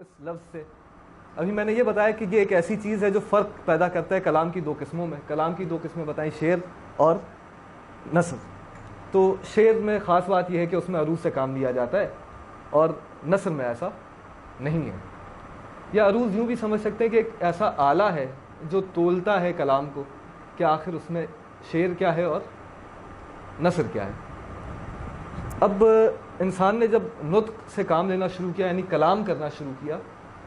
اس لفظ سے. ابھی میں نے یہ بتایا کہ یہ ایک ایسی چیز ہے جو فرق پیدا کرتا ہے کلام کی دو قسموں میں. کلام کی دو قسمیں بتائیں, شعر اور نثر. تو شعر میں خاص بات یہ ہے کہ اس میں عروض سے کام لیا جاتا ہے, اور نثر میں ایسا نہیں ہے. یا عروض یوں بھی سمجھ سکتے ہیں کہ ایک ایسا آلہ ہے جو تولتا ہے کلام کو کہ آخر اس میں شعر کیا ہے اور نثر کیا ہے. اب انسان نے جب نطق سے کام لینا شروع کیا, یعنی کلام کرنا شروع کیا,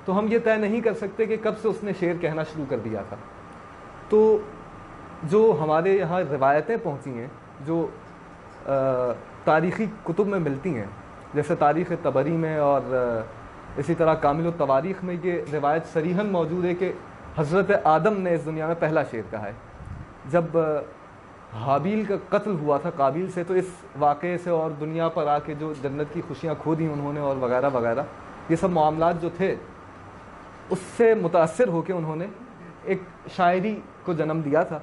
تو ہم یہ طے نہیں کر سکتے کہ کب سے اس نے شعر کہنا شروع کر دیا تھا. تو جو ہمارے یہاں روایتیں پہنچی ہیں, جو تاریخی کتب میں ملتی ہیں, جیسے تاریخ طبری میں اور اسی طرح کامل التواریخ میں یہ روایت صریحاً موجود ہے کہ حضرت آدم نے اس دنیا میں پہلا شعر کہا ہے. جب حابیل کا قتل ہوا تھا قابیل سے, تو اس واقعے سے اور دنیا پر آ کے جو جنت کی خوشیاں کھو دیں انہوں نے اور وغیرہ وغیرہ, یہ سب معاملات جو تھے اس سے متاثر ہو کے انہوں نے ایک شاعری کو جنم دیا تھا,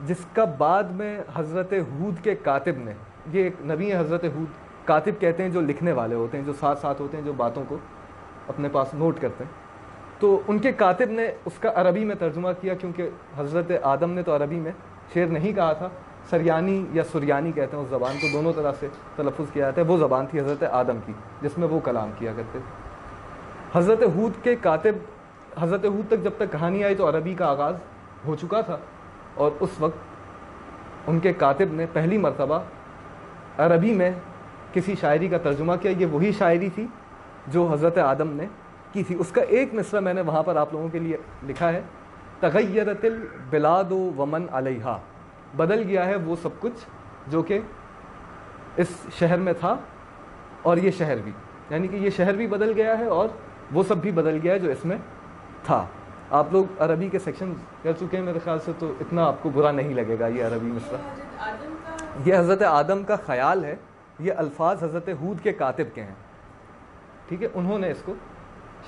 جس کا بعد میں حضرت ہود کے کاتب نے, یہ ایک نبی ہے حضرت ہود, کاتب کہتے ہیں جو لکھنے والے ہوتے ہیں, جو ساتھ ساتھ ہوتے ہیں, جو باتوں کو اپنے پاس نوٹ کرتے ہیں. تو ان کے کاتب نے اس کا عربی میں ترجمہ کیا, کیونکہ حضرت آدم نے تو عربی میں شعر نہیں کہا تھا, سریانی یا سریانی کہتے ہیں اس زبان کو, دونوں طرح سے تلفظ کیا جاتا ہے. وہ زبان تھی حضرت آدم کی جس میں وہ کلام کیا کرتے تھے. حضرت ہود کے کاتب, حضرت ہود تک جب تک کہانی آئی تو عربی کا آغاز ہو چکا تھا, اور اس وقت ان کے کاتب نے پہلی مرتبہ عربی میں کسی شاعری کا ترجمہ کیا. یہ وہی شاعری تھی جو حضرت آدم نے کی تھی. اس کا ایک مصرع میں نے وہاں پر آپ لوگوں کے لیے لکھا ہے, تغیرت البلاد ومن علیہا, بدل گیا ہے وہ سب کچھ جو کہ اس شہر میں تھا, اور یہ شہر بھی, یعنی کہ یہ شہر بھی بدل گیا ہے اور وہ سب بھی بدل گیا ہے جو اس میں تھا. آپ لوگ عربی کے سیکشن کر چکے ہیں میرے خیال سے, تو اتنا آپ کو برا نہیں لگے گا یہ عربی مصرع. یہ حضرت آدم کا خیال ہے, یہ الفاظ حضرت ہود کے کاتب کے ہیں, ٹھیک ہے, انہوں نے اس کو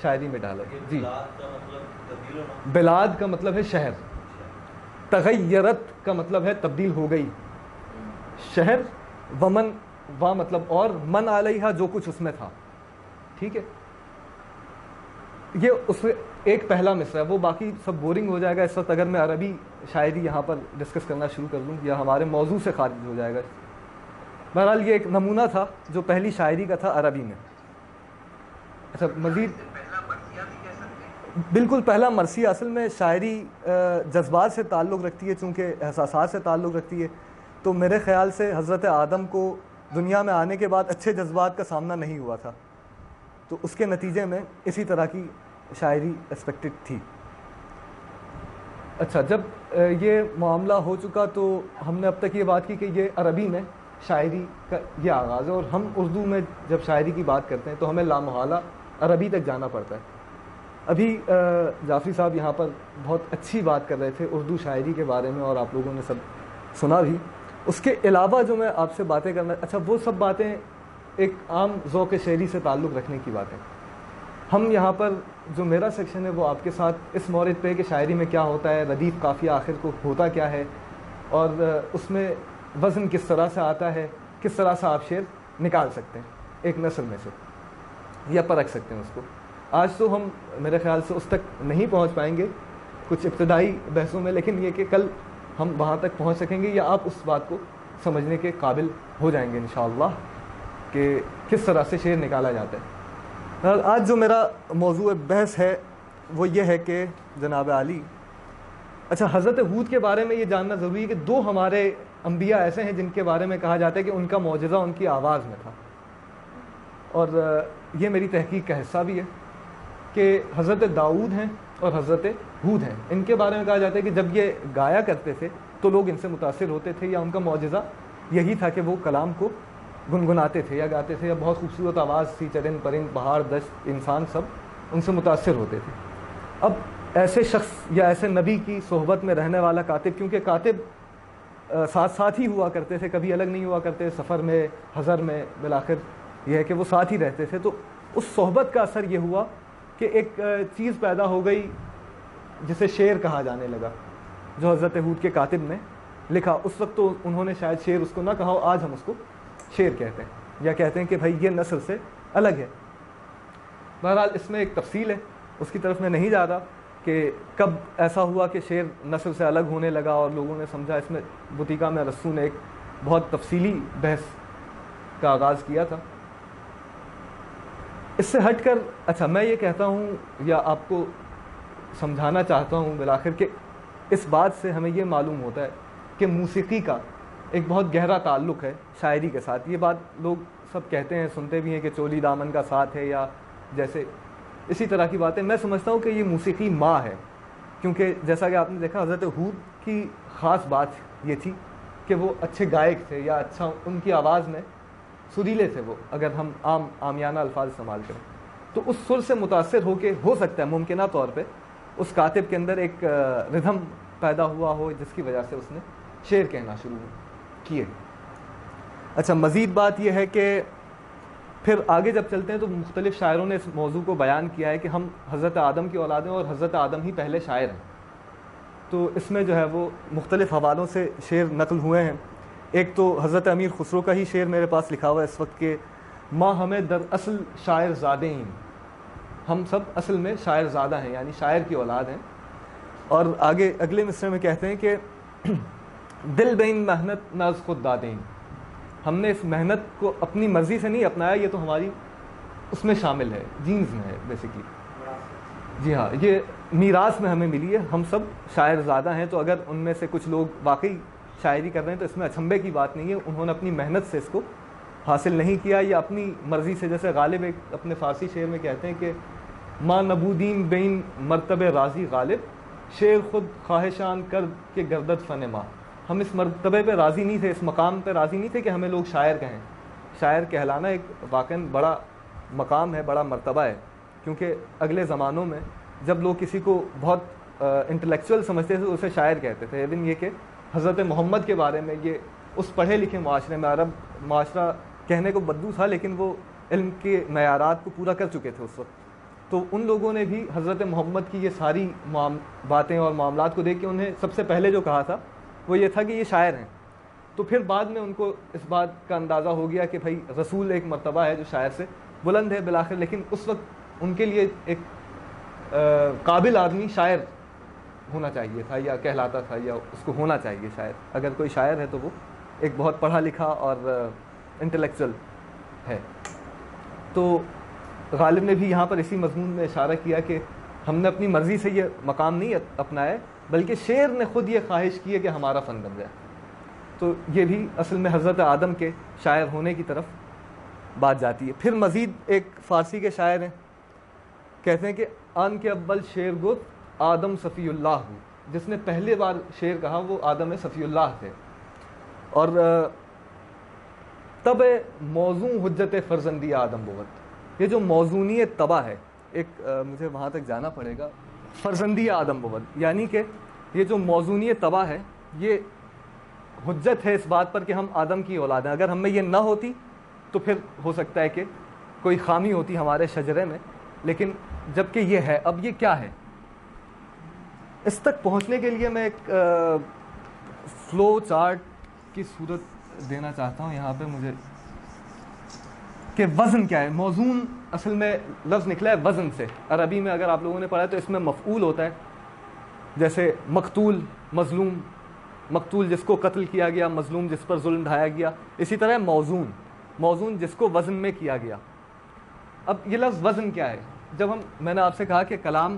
شاعری میں ڈالا. جی, بلاد کا مطلب ہے شہر, تغیرت کا مطلب ہے تبدیل ہو گئی, شہر, ومن وا مطلب اور, من علیہا جو کچھ اس میں تھا, ٹھیک ہے. یہ اس میں ایک پہلا مصرع ہے, وہ باقی سب بورنگ ہو جائے گا اس وقت اگر میں عربی شاعری یہاں پر ڈسکس کرنا شروع کر دوں, یا ہمارے موضوع سے خارج ہو جائے گا. بہرحال یہ ایک نمونہ تھا جو پہلی شاعری کا تھا عربی میں. اچھا, مزید بالکل پہلا مرثیہ, اصل میں شاعری جذبات سے تعلق رکھتی ہے, چونکہ احساسات سے تعلق رکھتی ہے, تو میرے خیال سے حضرت آدم کو دنیا میں آنے کے بعد اچھے جذبات کا سامنا نہیں ہوا تھا, تو اس کے نتیجے میں اسی طرح کی شاعری ایکسپیکٹڈ تھی. اچھا, جب یہ معاملہ ہو چکا تو ہم نے اب تک یہ بات کی کہ یہ عربی میں شاعری کا یہ آغاز ہے, اور ہم اردو میں جب شاعری کی بات کرتے ہیں تو ہمیں لامحالہ عربی تک جانا پڑتا ہے. ابھی جعفری صاحب یہاں پر بہت اچھی بات کر رہے تھے اردو شاعری کے بارے میں, اور آپ لوگوں نے سب سنا بھی. اس کے علاوہ جو میں آپ سے باتیں کرنا, اچھا وہ سب باتیں ایک عام ذوق شعری سے تعلق رکھنے کی باتیں. ہم یہاں پر جو میرا سیکشن ہے وہ آپ کے ساتھ اس مورد پہ کہ شاعری میں کیا ہوتا ہے, ردیف قافیہ آخر کو ہوتا کیا ہے, اور اس میں وزن کس طرح سے آتا ہے, کس طرح سے آپ شعر نکال سکتے ہیں ایک نثر میں سے, یا پرکھ سکتے ہیں اس کو. آج تو ہم میرے خیال سے اس تک نہیں پہنچ پائیں گے کچھ ابتدائی بحثوں میں, لیکن یہ کہ کل ہم وہاں تک پہنچ سکیں گے, یا آپ اس بات کو سمجھنے کے قابل ہو جائیں گے انشاءاللہ کہ کس طرح سے شعر نکالا جاتا ہے. آج جو میرا موضوع بحث ہے وہ یہ ہے کہ جناب عالی, اچھا حضرت ہود کے بارے میں یہ جاننا ضروری ہے کہ دو ہمارے انبیاء ایسے ہیں جن کے بارے میں کہا جاتا ہے کہ ان کا معجزہ ان کی آواز میں تھا, اور یہ میری تحقیق کا حصہ بھی ہے کہ حضرت داؤد ہیں اور حضرت ہود ہیں. ان کے بارے میں کہا جاتا ہے کہ جب یہ گایا کرتے تھے تو لوگ ان سے متاثر ہوتے تھے, یا ان کا معجزہ یہی تھا کہ وہ کلام کو گنگناتے تھے یا گاتے تھے, یا بہت خوبصورت آواز تھی, چرند پرند پہاڑ دشت انسان سب ان سے متاثر ہوتے تھے. اب ایسے شخص یا ایسے نبی کی صحبت میں رہنے والا کاتب, کیونکہ کاتب ساتھ ساتھ ہی ہوا کرتے تھے, کبھی الگ نہیں ہوا کرتے, سفر میں حضر میں, بالآخر یہ ہے کہ وہ ساتھ ہی رہتے تھے, تو اس صحبت کا اثر یہ ہوا کہ ایک چیز پیدا ہو گئی جسے شعر کہا جانے لگا, جو حضرت ہود کے کاتب نے لکھا. اس وقت تو انہوں نے شاید شعر اس کو نہ کہا ہو, آج ہم اس کو شعر کہتے ہیں, یا کہتے ہیں کہ بھائی یہ نثر سے الگ ہے. بہرحال اس میں ایک تفصیل ہے، اس کی طرف میں نہیں جا رہا کہ کب ایسا ہوا کہ شعر نثر سے الگ ہونے لگا اور لوگوں نے سمجھا. اس میں بطیکہ میں رسو نے ایک بہت تفصیلی بحث کا آغاز کیا تھا. اس سے ہٹ کر اچھا میں یہ کہتا ہوں یا آپ کو سمجھانا چاہتا ہوں بالآخر کہ اس بات سے ہمیں یہ معلوم ہوتا ہے کہ موسیقی کا ایک بہت گہرا تعلق ہے شاعری کے ساتھ. یہ بات لوگ سب کہتے ہیں، سنتے بھی ہیں کہ چولی دامن کا ساتھ ہے یا جیسے اسی طرح کی باتیں. میں سمجھتا ہوں کہ یہ موسیقی ماں ہے، کیونکہ جیسا کہ آپ نے دیکھا حضرت حود کی خاص بات یہ تھی کہ وہ اچھے گائک تھے یا اچھا ان کی آواز میں سریلے تھے وہ، اگر ہم عامیانہ الفاظ استعمال کریں تو اس سر سے متاثر ہو کے ہو سکتا ہے ممکنہ طور پہ اس کاتب کے اندر ایک ردھم پیدا ہوا ہو جس کی وجہ سے اس نے شعر کہنا شروع کیے. اچھا مزید بات یہ ہے کہ پھر آگے جب چلتے ہیں تو مختلف شاعروں نے اس موضوع کو بیان کیا ہے کہ ہم حضرت آدم کی اولاد ہیں اور حضرت آدم ہی پہلے شاعر ہیں. تو اس میں جو ہے وہ مختلف حوالوں سے شعر نقل ہوئے ہیں. ایک تو حضرت امیر خسرو کا ہی شعر میرے پاس لکھا ہوا ہے اس وقت کہ ماں ہمیں در اصل شاعر زادے ہیں، ہم سب اصل میں شاعر زادہ ہیں یعنی شاعر کی اولاد ہیں. اور آگے اگلے مصرے میں کہتے ہیں کہ دل بین محنت ناز خود دادے ہیں، ہم نے اس محنت کو اپنی مرضی سے نہیں اپنایا، یہ تو ہماری اس میں شامل ہے، جینز میں ہے بیسیکلی. جی ہاں، یہ میراث میں ہمیں ملی ہے، ہم سب شاعر زادہ ہیں. تو اگر ان میں سے کچھ لوگ واقعی شاعری کر رہے ہیں تو اس میں اچنبے کی بات نہیں ہے، انہوں نے اپنی محنت سے اس کو حاصل نہیں کیا یا اپنی مرضی سے. جیسے غالب ایک اپنے فارسی شعر میں کہتے ہیں کہ ماں نبودین بین مرتبہ راضی غالب، شعر خود خواہشان کر کے گردد فن ماں. ہم اس مرتبے پہ راضی نہیں تھے، اس مقام پہ راضی نہیں تھے کہ ہمیں لوگ شاعر کہیں. شاعر کہلانا ایک واقعاً بڑا مقام ہے، بڑا مرتبہ ہے، کیونکہ اگلے زمانوں میں جب لوگ کسی کو بہت انٹلیکچوئل سمجھتے تھے تو اسے شاعر کہتے تھے. ایون یہ کہ حضرت محمد کے بارے میں یہ اس پڑھے لکھے معاشرے میں، عرب معاشرہ کہنے کو بدو تھا لیکن وہ علم کے معیارات کو پورا کر چکے تھے اس وقت، تو ان لوگوں نے بھی حضرت محمد کی یہ ساری باتیں اور معاملات کو دیکھ کے انہیں سب سے پہلے جو کہا تھا وہ یہ تھا کہ یہ شاعر ہیں. تو پھر بعد میں ان کو اس بات کا اندازہ ہو گیا کہ بھائی رسول ایک مرتبہ ہے جو شاعر سے بلند ہے بالآخر، لیکن اس وقت ان کے لیے ایک قابل آدمی شاعر ہونا چاہیے تھا یا کہلاتا تھا یا اس کو ہونا چاہیے شاعر. اگر کوئی شاعر ہے تو وہ ایک بہت پڑھا لکھا اور انٹلیکچوئل ہے. تو غالب نے بھی یہاں پر اسی مضمون میں اشارہ کیا کہ ہم نے اپنی مرضی سے یہ مقام نہیں اپنایا بلکہ شعر نے خود یہ خواہش کی ہے کہ ہمارا فن بن جائے. تو یہ بھی اصل میں حضرت آدم کے شاعر ہونے کی طرف بات جاتی ہے. پھر مزید ایک فارسی کے شاعر ہیں، کہتے ہیں کہ آن کے اول شعر گفت آدم صفی اللہ ہو، جس نے پہلے بار شعر کہا وہ آدم صفی اللہ تھے. اور تب موضوع حجت فرزندی آدم بود، یہ جو موضوعی طبع ہے، ایک مجھے وہاں تک جانا پڑے گا، فرزندی آدم بود، یعنی کہ یہ جو موضوعی طبع ہے یہ حجت ہے اس بات پر کہ ہم آدم کی اولاد ہیں. اگر ہم میں یہ نہ ہوتی تو پھر ہو سکتا ہے کہ کوئی خامی ہوتی ہمارے شجرے میں، لیکن جب کہ یہ ہے. اب یہ کیا ہے؟ اس تک پہنچنے کے لیے میں ایک فلو چارٹ کی صورت دینا چاہتا ہوں یہاں پہ مجھے، کہ وزن کیا ہے. موزون اصل میں لفظ نکلا ہے وزن سے. عربی میں اگر آپ لوگوں نے پڑھا ہے تو اس میں مفعول ہوتا ہے، جیسے مقتول، مظلوم، مقتول جس کو قتل کیا گیا، مظلوم جس پر ظلم ڈھایا گیا. اسی طرح موزون، موزون جس کو وزن میں کیا گیا. اب یہ لفظ وزن کیا ہے؟ جب میں نے آپ سے کہا کہ کلام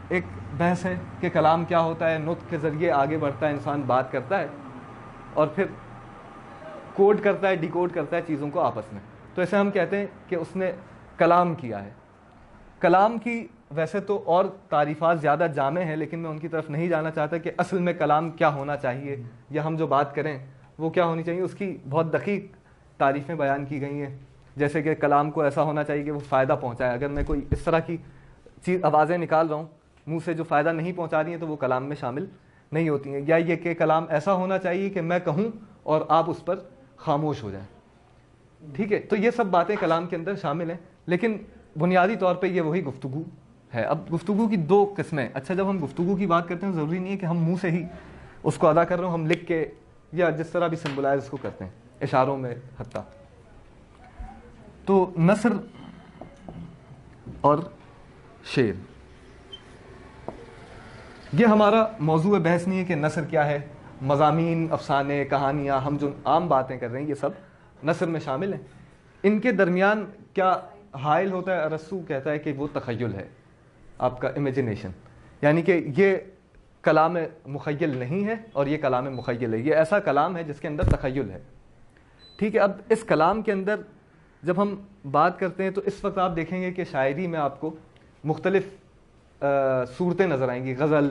ایک بحث ہے کہ کلام کیا ہوتا ہے، نطق کے ذریعے آگے بڑھتا ہے، انسان بات کرتا ہے اور پھر کوڈ کرتا ہے، ڈی کوڈ کرتا ہے چیزوں کو آپس میں. تو ایسے ہم کہتے ہیں کہ اس نے کلام کیا ہے. کلام کی ویسے تو اور تعریفات زیادہ جامع ہیں لیکن میں ان کی طرف نہیں جانا چاہتا کہ اصل میں کلام کیا ہونا چاہیے یا ہم جو بات کریں وہ کیا ہونی چاہیے. اس کی بہت دقیق تعریفیں بیان کی گئی ہیں، جیسے کہ کلام کو ایسا ہونا چاہیے کہ وہ فائدہ پہنچائے. اگر میں کوئی اس طرح کی آوازیں نکال رہا ہوں منہ سے جو فائدہ نہیں پہنچا رہی ہیں تو وہ کلام میں شامل نہیں ہوتی ہیں. یا یہ کہ کلام ایسا ہونا چاہیے کہ میں کہوں اور آپ اس پر خاموش ہو جائیں. ٹھیک ہے، تو یہ سب باتیں کلام کے اندر شامل ہیں، لیکن بنیادی طور پہ یہ وہی گفتگو ہے. اب گفتگو کی دو قسمیں. اچھا، جب ہم گفتگو کی بات کرتے ہیں ضروری نہیں ہے کہ ہم منہ سے ہی اس کو ادا کر رہے ہوں، ہم لکھ کے یا جس طرح بھی سمبلائز اس کو کرتے ہیں اشاروں میں حتیٰ. تو نثر اور شعر. یہ ہمارا موضوع بحث نہیں ہے کہ نثر کیا ہے. مضامین، افسانے، کہانیاں، ہم جو عام باتیں کر رہے ہیں یہ سب نثر میں شامل ہیں. ان کے درمیان کیا حائل ہوتا ہے؟ ارسطو کہتا ہے کہ وہ تخیل ہے، آپ کا امیجنیشن. یعنی کہ یہ کلام مخیل نہیں ہے اور یہ کلام مخیل ہے. یہ ایسا کلام ہے جس کے اندر تخیل ہے. ٹھیک ہے. اب اس کلام کے اندر جب ہم بات کرتے ہیں تو اس وقت آپ دیکھیں گے کہ شاعری میں آپ کو مختلف صورتیں نظر آئیں گی. غزل،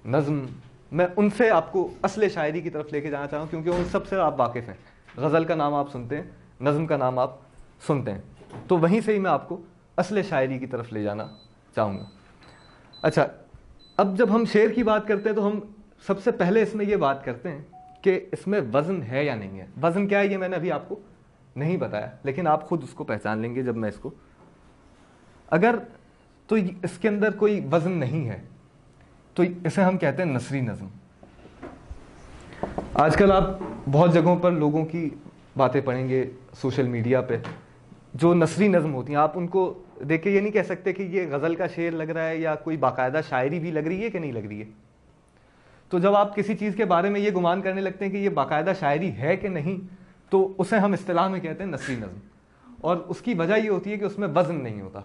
نظم. میں ان سے آپ کو اصل شاعری کی طرف لے کے جانا چاہوں کیونکہ ان سب سے آپ واقف ہیں. غزل کا نام آپ سنتے ہیں، نظم کا نام آپ سنتے ہیں، تو وہیں سے ہی میں آپ کو اصل شاعری کی طرف لے جانا چاہوں گا. اچھا، اب جب ہم شعر کی بات کرتے ہیں تو ہم سب سے پہلے اس میں یہ بات کرتے ہیں کہ اس میں وزن ہے یا نہیں ہے. وزن کیا ہے یہ میں نے ابھی آپ کو نہیں بتایا، لیکن آپ خود اس کو پہچان لیں گے جب میں اس کو اگر تو اس کے اندر کوئی وزن نہیں ہے تو اسے ہم کہتے ہیں نثری نظم. آج کل آپ بہت جگہوں پر لوگوں کی باتیں پڑھیں گے سوشل میڈیا پہ جو نثری نظم ہوتی ہیں. آپ ان کو دیکھ کے یہ نہیں کہہ سکتے کہ یہ غزل کا شعر لگ رہا ہے یا کوئی باقاعدہ شاعری بھی لگ رہی ہے کہ نہیں لگ رہی ہے. تو جب آپ کسی چیز کے بارے میں یہ گمان کرنے لگتے ہیں کہ یہ باقاعدہ شاعری ہے کہ نہیں تو اسے ہم اصطلاح میں کہتے ہیں نثری نظم. اور اس کی وجہ یہ ہوتی ہے کہ اس میں وزن نہیں ہوتا.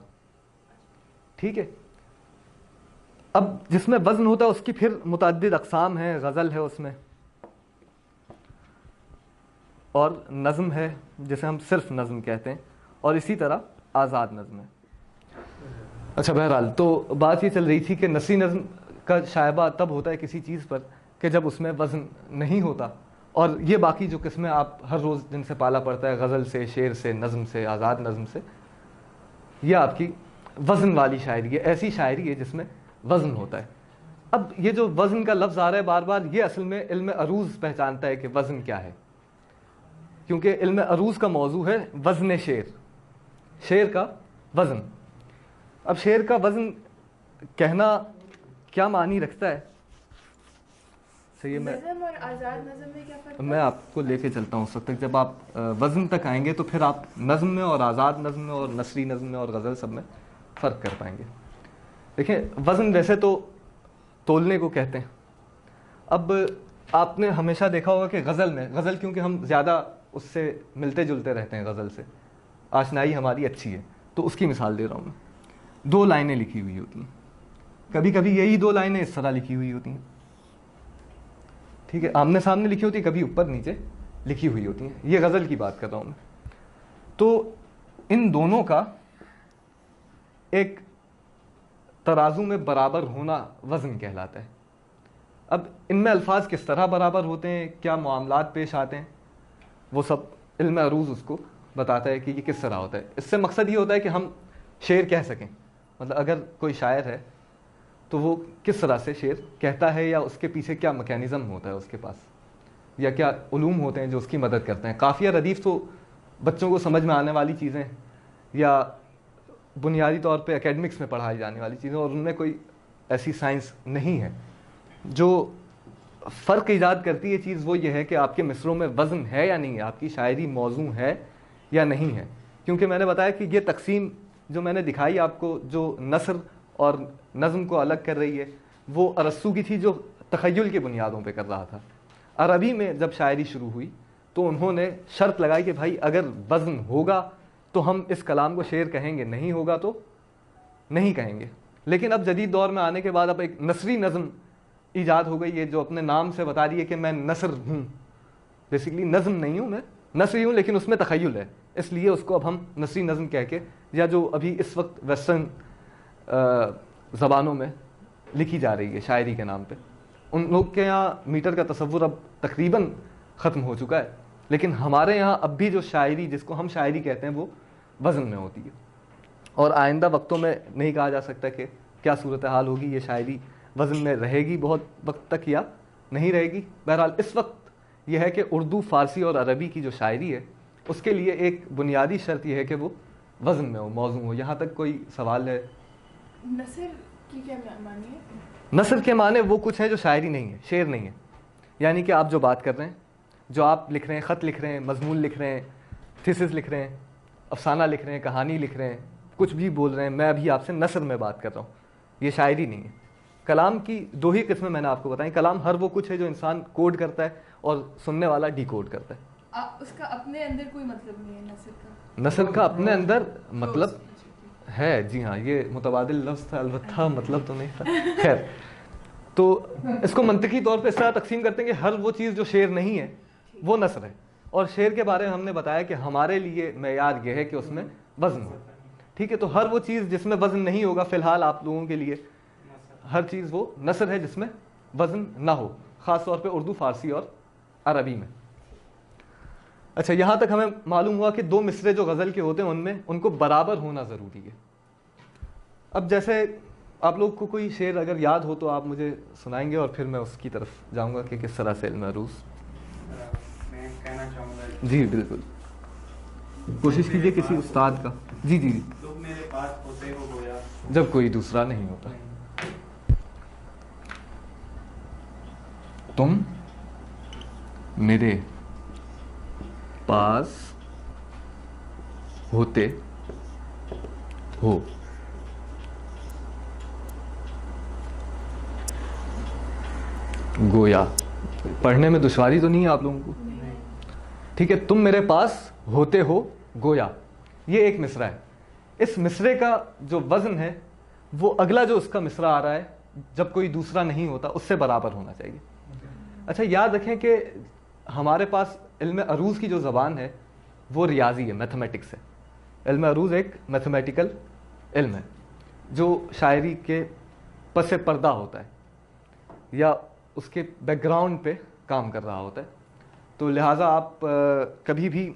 ٹھیک ہے. اب جس میں وزن ہوتا ہے اس کی پھر متعدد اقسام ہیں. غزل ہے اس میں، اور نظم ہے جسے ہم صرف نظم کہتے ہیں، اور اسی طرح آزاد نظم ہے. اچھا، بہرحال تو بات یہ چل رہی تھی کہ نثری نظم کا شائبہ تب ہوتا ہے کسی چیز پر کہ جب اس میں وزن نہیں ہوتا. اور یہ باقی جو قسمیں آپ ہر روز جن سے پالا پڑتا ہے، غزل سے، شعر سے، نظم سے، آزاد نظم سے، یہ آپ کی وزن والی شاعری ہے. ایسی شاعری ہے جس میں وزن ہوتا ہے. اب یہ جو وزن کا لفظ آ رہا ہے بار بار، یہ اصل میں علم عروض پہچانتا ہے کہ وزن کیا ہے، کیونکہ علم عروض کا موضوع ہے وزن شعر، شعر کا وزن. اب شعر کا وزن کہنا کیا معنی رکھتا ہے؟ صحیح ہے. نظم اور آزاد نظم میں کیا فرق ہے؟ میں آپ کو لے کے چلتا ہوں اس وقت تک جب آپ وزن تک آئیں گے تو پھر آپ نظم میں اور آزاد نظم میں اور نثری نظم میں اور غزل سب میں فرق کر پائیں گے. دیکھیں، وزن ویسے تو تولنے کو کہتے ہیں. اب آپ نے ہمیشہ دیکھا ہوگا کہ غزل میں، غزل کیونکہ ہم زیادہ اس سے ملتے جلتے رہتے ہیں، غزل سے آشنائی ہماری اچھی ہے، تو اس کی مثال دے رہا ہوں میں. 2 لائنیں لکھی ہوئی ہوتی ہیں، کبھی کبھی یہی 2 لائنیں اس طرح لکھی ہوئی ہوتی ہیں. ٹھیک ہے، آمنے سامنے لکھی ہوتی ہے، کبھی اوپر نیچے لکھی ہوئی ہوتی ہیں. یہ غزل کی بات کر رہا ہوں میں. تو ان دونوں کا ایک ترازو میں برابر ہونا وزن کہلاتا ہے. اب ان میں الفاظ کس طرح برابر ہوتے ہیں، کیا معاملات پیش آتے ہیں، وہ سب علم عروض اس کو بتاتا ہے کہ یہ کس طرح ہوتا ہے. اس سے مقصد یہ ہوتا ہے کہ ہم شعر کہہ سکیں. مطلب اگر کوئی شاعر ہے تو وہ کس طرح سے شعر کہتا ہے، یا اس کے پیچھے کیا میکینزم ہوتا ہے اس کے پاس، یا کیا علوم ہوتے ہیں جو اس کی مدد کرتے ہیں. قافیہ ردیف تو بچوں کو سمجھ میں آنے والی چیزیں یا بنیادی طور پہ اکیڈمکس میں پڑھائی جانے والی چیزیں، اور ان میں کوئی ایسی سائنس نہیں ہے. جو فرق ایجاد کرتی ہے چیز وہ یہ ہے کہ آپ کے مصروں میں وزن ہے یا نہیں ہے، آپ کی شاعری موزوں ہے یا نہیں ہے. کیونکہ میں نے بتایا کہ یہ تقسیم جو میں نے دکھائی آپ کو، جو نثر اور نظم کو الگ کر رہی ہے، وہ ارسطو کی تھی جو تخیل کی بنیادوں پہ کر رہا تھا. عربی میں جب شاعری شروع ہوئی تو انہوں نے شرط لگائی کہ بھائی اگر وزن ہوگا تو ہم اس کلام کو شعر کہیں گے، نہیں ہوگا تو نہیں کہیں گے. لیکن اب جدید دور میں آنے کے بعد اب ایک نثری نظم ایجاد ہو گئی ہے جو اپنے نام سے بتا رہی ہے کہ میں نثر ہوں. بیسیکلی نظم نہیں ہوں، میں نثری ہوں، لیکن اس میں تخیل ہے، اس لیے اس کو اب ہم نثری نظم کہہ کے، یا جو ابھی اس وقت ویسٹرن زبانوں میں لکھی جا رہی ہے شاعری کے نام پہ. ان لوگ کے یہاں میٹر کا تصور اب تقریباً ختم ہو چکا ہے، لیکن ہمارے یہاں اب بھی جو شاعری جس کو ہم شاعری کہتے ہیں وہ وزن میں ہوتی ہے. اور آئندہ وقتوں میں نہیں کہا جا سکتا کہ کیا صورتحال ہوگی، یہ شاعری وزن میں رہے گی بہت وقت تک یا نہیں رہے گی. بہرحال اس وقت یہ ہے کہ اردو، فارسی اور عربی کی جو شاعری ہے اس کے لیے ایک بنیادی شرط یہ ہے کہ وہ وزن میں ہو، موزوں ہو. یہاں تک کوئی سوال ہے؟ نثر کی کیا معنی ہے؟ نثر کے معنی وہ کچھ ہے جو شاعری نہیں ہے، شعر نہیں ہے. یعنی کہ آپ جو بات کر رہے ہیں، جو آپ لکھ رہے ہیں، خط لکھ رہے ہیں، مضمون لکھ رہے ہیں، تھیسس لکھ رہے ہیں، افسانہ لکھ رہے ہیں، کہانی لکھ رہے ہیں، کچھ بھی بول رہے ہیں, میں ابھی آپ سے نثر میں بات کر رہا ہوں, یہ شاعری نہیں ہے. کلام کی دو ہی قسمیں میں نے آپ کو بتائیں. کلام ہر وہ کچھ ہے جو انسان کوڈ کرتا ہے اور سننے والا ڈی کوڈ کرتا ہے. اس کا اپنے اندر کوئی مطلب نہیں ہے نثر کا. نثر کا اپنے اندر مطلب ہے, جی ہاں, یہ متبادل لفظ تھا, البتہ مطلب تو نہیں تھا. خیر, تو اس کو منطقی طور پہ اس طرح تقسیم کرتے ہیں کہ ہر وہ چیز جو شعر نہیں ہے وہ نثر ہے. اور شعر کے بارے میں ہم نے بتایا کہ ہمارے لیے معیار یہ ہے کہ اس میں وزن ہو. ٹھیک ہے, تو ہر وہ چیز جس میں وزن نہیں ہوگا, فی الحال آپ لوگوں کے لیے ہر چیز وہ نثر ہے جس میں وزن نہ ہو, خاص طور پہ اردو, فارسی اور عربی میں. اچھا, یہاں تک ہمیں معلوم ہوا کہ دو مصرے جو غزل کے ہوتے ہیں ان میں ان کو برابر ہونا ضروری ہے. اب جیسے آپ لوگ کو کوئی شعر اگر یاد ہو تو آپ مجھے سنائیں گے, اور پھر میں اس کی طرف جاؤں گا کہ کس طرح سے علم عروض. میں کہنا چاہوں گا, جی بالکل, کوشش کیجیے کسی استاد کا. جی جی, تم میرے پاس ہوتے ہو گویا جب کوئی دوسرا نہیں ہوتا. تم میرے پاس ہوتے ہو گویا. پڑھنے میں دشواری تو نہیں ہے آپ لوگوں کو؟ ٹھیک ہے, تم میرے پاس ہوتے ہو گویا, یہ ایک مصرع ہے. اس مصرے کا جو وزن ہے وہ اگلا جو اس کا مصرع آ رہا ہے جب کوئی دوسرا نہیں ہوتا اس سے برابر ہونا چاہیے. اچھا, یاد رکھیں کہ ہمارے پاس علم عروض کی جو زبان ہے وہ ریاضی ہے, میتھمیٹکس ہے. علم عروض ایک میتھمیٹیکل علم ہے جو شاعری کے پس پردہ ہوتا ہے یا اس کے بیک گراؤنڈ پہ کام کر رہا ہوتا ہے. تو لہٰذا آپ کبھی بھی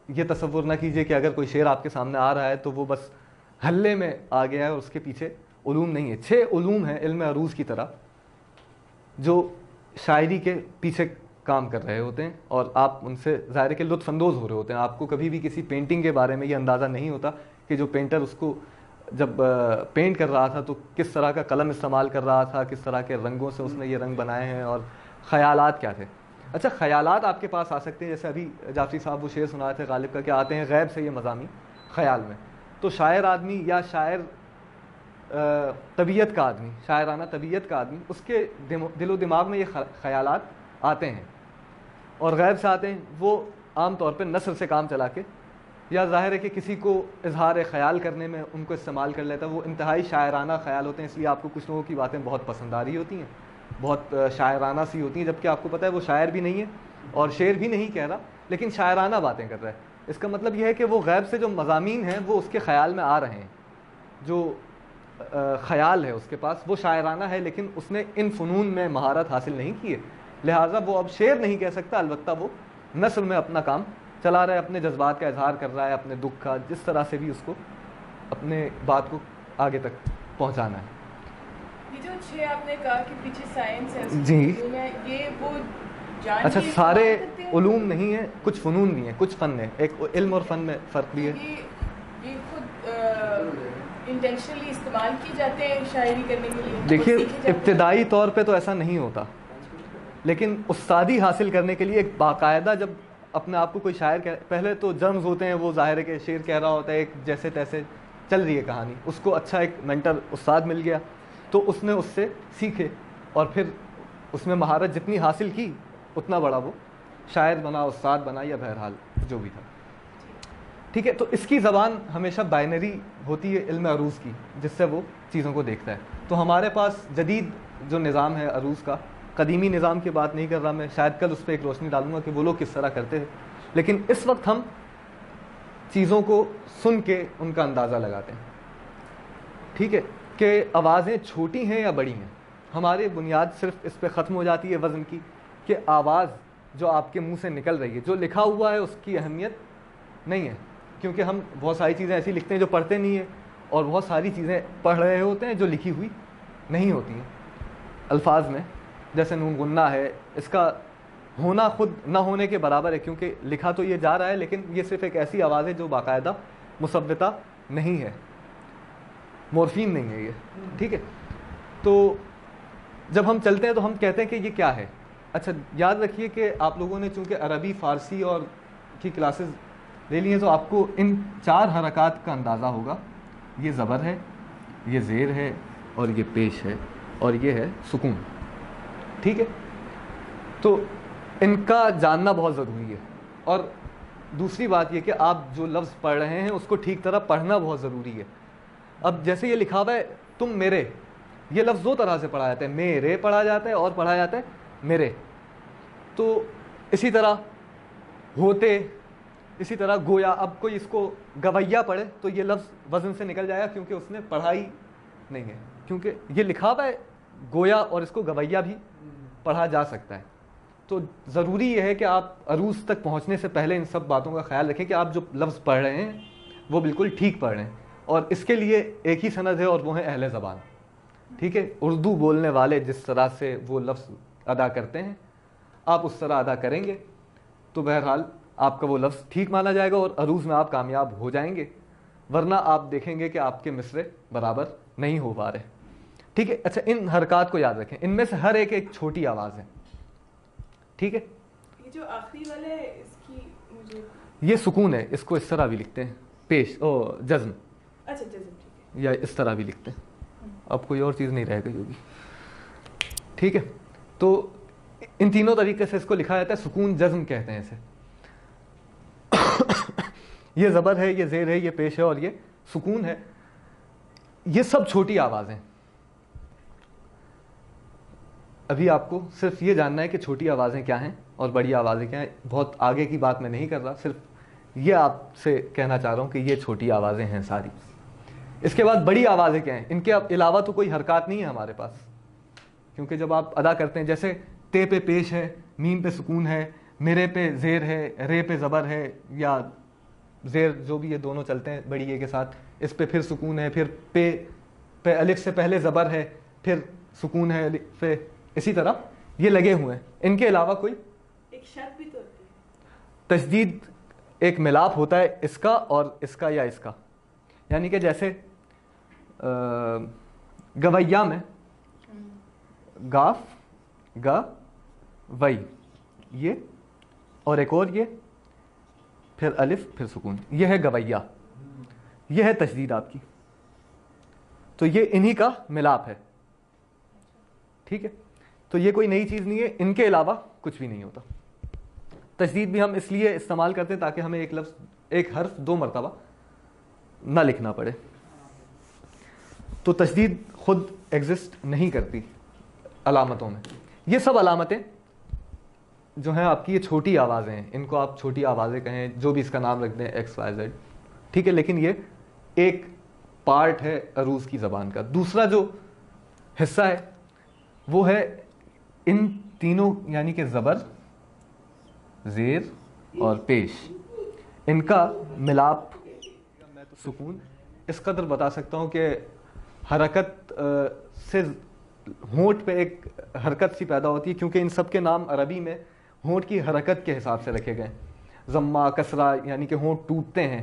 یہ تصور نہ کیجئے کہ اگر کوئی شعر آپ کے سامنے آ رہا ہے تو وہ بس حلے میں آ گیا ہے اور اس کے پیچھے علوم نہیں ہے. 6 علوم ہیں علم عروض کی طرح جو شاعری کے پیچھے کام کر رہے ہوتے ہیں, اور آپ ان سے ظاہر ہے کہ لطف اندوز ہو رہے ہوتے ہیں. آپ کو کبھی بھی کسی پینٹنگ کے بارے میں یہ اندازہ نہیں ہوتا کہ جو پینٹر اس کو جب پینٹ کر رہا تھا تو کس طرح کا قلم استعمال کر رہا تھا, کس طرح کے رنگوں سے اس نے یہ رنگ بنائے ہیں, اور خیالات کیا تھے. اچھا, خیالات آپ کے پاس آ سکتے ہیں, جیسے ابھی جعفری صاحب وہ شعر سنا تھے غالب کا کہ آتے ہیں غیب سے یہ مضامین خیال میں. تو شاعر آدمی یا شاعر طبیعت کا آدمی, شاعرانہ طبیعت کا آدمی, اس کے دل و دماغ میں یہ خیالات آتے ہیں اور غیب سے آتے ہیں. وہ عام طور پہ نثر سے کام چلا کے, یا ظاہر ہے کہ کسی کو اظہار خیال کرنے میں ان کو استعمال کر لیتا ہے. وہ انتہائی شاعرانہ خیال ہوتے ہیں, اس لیے آپ کو کچھ لوگوں کی باتیں بہت پسند آ رہی ہوتی ہیں, بہت شاعرانہ سی ہوتی ہیں, جبکہ آپ کو پتہ ہے وہ شاعر بھی نہیں ہے اور شعر بھی نہیں کہہ رہا, لیکن شاعرانہ باتیں کر رہا ہے. اس کا مطلب یہ ہے کہ وہ غیب سے جو مضامین ہیں وہ اس کے خیال میں آ رہے ہیں. جو خیال ہے اس کے پاس وہ شاعرانہ ہے, لیکن اس نے ان فنون میں مہارت حاصل نہیں کی ہے, لہٰذا وہ اب شعر نہیں کہہ سکتا. البتہ وہ نثر میں اپنا کام چلا رہا ہے, اپنے جذبات کا اظہار کر رہا ہے, اپنے دکھ کا, جس طرح سے بھی اس کو اپنے بات کو آگے تک پہنچانا ہے. یہ جو 6 آپ نے کہا کہ پیچھے سائنس ہے, جی, یہ وہ جان اچھا, سارے علوم نہیں ہیں, کچھ فنون بھی ہیں, کچھ فن ہیں. ایک علم اور فن میں فرق بھی ہے. یہ خود انٹینشنلی استعمال کی جاتے ہیں شاعری کرنے کے لیے. دیکھیے, ابتدائی طور پہ تو ایسا نہیں ہوتا, لیکن استادی حاصل کرنے کے لیے ایک باقاعدہ, جب اپنے آپ کو کوئی شاعر پہلے تو جرمز ہوتے ہیں, وہ ظاہر ہے کہ شعر کہہ رہا ہوتا ہے, ایک جیسے تیسے چل رہی ہے کہانی, اس کو اچھا ایک مینٹر استاد مل گیا تو اس نے اس سے سیکھے اور پھر اس میں مہارت جتنی حاصل کی اتنا بڑا وہ شاعر بنا, استاد بنا, یا بہرحال جو بھی تھا. ٹھیک ہے, تو اس کی زبان ہمیشہ بائنری ہوتی ہے علم عروض کی, جس سے وہ چیزوں کو دیکھتا ہے. تو ہمارے پاس جدید جو نظام ہے عروض کا, قدیمی نظام کی بات نہیں کر رہا میں, شاید کل اس پہ ایک روشنی ڈالوں گا کہ وہ لوگ کس طرح کرتے ہیں, لیکن اس وقت ہم چیزوں کو سن کے ان کا اندازہ لگاتے ہیں. ٹھیک ہے, کہ آوازیں چھوٹی ہیں یا بڑی ہیں. ہماری بنیاد صرف اس پہ ختم ہو جاتی ہے وزن کی, کہ آواز جو آپ کے منہ سے نکل رہی ہے, جو لکھا ہوا ہے اس کی اہمیت نہیں ہے, کیونکہ ہم بہت ساری چیزیں ایسی لکھتے ہیں جو پڑھتے نہیں ہیں, اور بہت ساری چیزیں پڑھ رہے ہوتے ہیں جو لکھی ہوئی نہیں ہوتی ہیں الفاظ میں. جیسے نون غنہ ہے, اس کا ہونا خود نہ ہونے کے برابر ہے, کیونکہ لکھا تو یہ جا رہا ہے, لیکن یہ صرف ایک ایسی آواز ہے جو باقاعدہ مثبتہ نہیں ہے, مورفین نہیں ہے یہ. ٹھیک ہے, تو جب ہم چلتے ہیں تو ہم کہتے ہیں کہ یہ کیا ہے. اچھا, یاد رکھیے کہ آپ لوگوں نے چونکہ عربی, فارسی اور کی کلاسز لے لی ہیں, تو آپ کو ان 4 حرکات کا اندازہ ہوگا یہ زبر ہے، یہ زیر ہے، اور یہ پیش ہے، اور یہ ہے سکون. ٹھیک ہے، تو ان کا جاننا بہت ضروری ہے. اور دوسری بات یہ کہ آپ جو لفظ پڑھ رہے ہیں اس کو ٹھیک طرح پڑھنا بہت ضروری ہے. اب جیسے یہ لکھا ہوا ہے تم میرے، یہ لفظ دو طرح سے پڑھا جاتا ہے، میرے پڑھا جاتا ہے اور پڑھا جاتا ہے میرے. تو اسی طرح ہوتے، اسی طرح گویا. اب کوئی اس کو گویا پڑھے تو یہ لفظ وزن سے نکل جائے گا کیونکہ اس نے پڑھائی نہیں ہے، کیونکہ یہ لکھا ہوا ہے گویا اور اس کو گویا بھی پڑھا جا سکتا ہے. تو ضروری یہ ہے کہ آپ عروض تک پہنچنے سے پہلے ان سب باتوں کا خیال رکھیں کہ آپ جو لفظ پڑھ رہے ہیں وہ بالکل ٹھیک پڑھ رہے ہیں. اور اس کے لیے ایک ہی سند ہے اور وہ ہے اہل زبان. ٹھیک ہے، اردو بولنے والے جس طرح سے وہ لفظ ادا کرتے ہیں آپ اس طرح ادا کریں گے تو بہرحال آپ کا وہ لفظ ٹھیک مانا جائے گا اور عروض میں آپ کامیاب ہو جائیں گے. ورنہ آپ دیکھیں گے کہ آپ کے مصرے برابر نہیں ہو پا رہے. ٹھیک ہے. اچھا، ان حرکات کو یاد رکھیں، ان میں سے ہر ایک ایک چھوٹی آواز ہے. ٹھیک ہے، یہ جو آخری والا ہے اس کی مجھے یہ سکون ہے، اس کو اس طرح بھی لکھتے ہیں پیش جزم. اچھا جزم، ٹھیک ہے. یا اس طرح بھی لکھتے ہیں. اب کوئی اور چیز نہیں رہ گئی ہوگی. ٹھیک ہے، تو ان تینوں طریقے سے اس کو لکھا جاتا ہے. سکون جزم کہتے ہیں اسے. یہ زبر ہے، یہ زیر ہے، یہ پیش ہے اور یہ سکون ہے. یہ سب چھوٹی آوازیں. ابھی آپ کو صرف یہ جاننا ہے کہ چھوٹی آوازیں کیا ہیں اور بڑی آوازیں کیا ہیں. بہت آگے کی بات میں نہیں کر رہا، صرف یہ آپ سے کہنا چاہ رہا ہوں کہ یہ چھوٹی آوازیں ہیں ساری. اس کے بعد بڑی آوازیں کیا ہیں؟ ان کے علاوہ تو کوئی حرکات نہیں ہے ہمارے پاس، کیونکہ جب آپ ادا کرتے ہیں جیسے تے پہ پیش ہے، میم پہ سکون ہے، میرے پہ زیر ہے، رے پہ زبر ہے یا زیر جو بھی، یہ دونوں چلتے ہیں بڑی اے کے ساتھ. اس پہ پھر سکون ہے، پھر پہ الف سے پہلے زبر ہے، پھر سکون ہے الف پہ. اسی طرح یہ لگے ہوئے ہیں. ان کے علاوہ کوئی ایک شرط بھی تو ہوتی ہے. تشدید ایک ملاپ ہوتا ہے اس کا اور اس کا یا اس کا. یعنی کہ جیسے گویا میں گاف گا وئی یہ، اور ایک اور یہ، پھر الف پھر سکون، یہ ہے گویا. یہ ہے تشدید آپ کی. تو یہ انہی کا ملاپ ہے. ٹھیک ہے، تو یہ کوئی نئی چیز نہیں ہے. ان کے علاوہ کچھ بھی نہیں ہوتا. تشدید بھی ہم اس لیے استعمال کرتے ہیں تاکہ ہمیں ایک لفظ، ایک حرف دو مرتبہ نہ لکھنا پڑے. تو تشدید خود ایگزسٹ نہیں کرتی علامتوں میں. یہ سب علامتیں جو ہیں آپ کی یہ چھوٹی آوازیں ہیں. ان کو آپ چھوٹی آوازیں کہیں، جو بھی اس کا نام رکھ دیں، ایکس وائی زیڈ. ٹھیک ہے، لیکن یہ ایک پارٹ ہے عروض کی زبان کا. دوسرا جو حصہ ہے وہ ہے ان تینوں، یعنی کہ زبر، زیر اور پیش، ان کا ملاپ. میں تو سکون اس قدر بتا سکتا ہوں کہ حرکت سے ہونٹ پہ ایک حرکت سی پیدا ہوتی ہے، کیونکہ ان سب کے نام عربی میں ہونٹ کی حرکت کے حساب سے رکھے گئے. ضمہ، کسرہ یعنی کہ ہونٹ ٹوٹتے ہیں،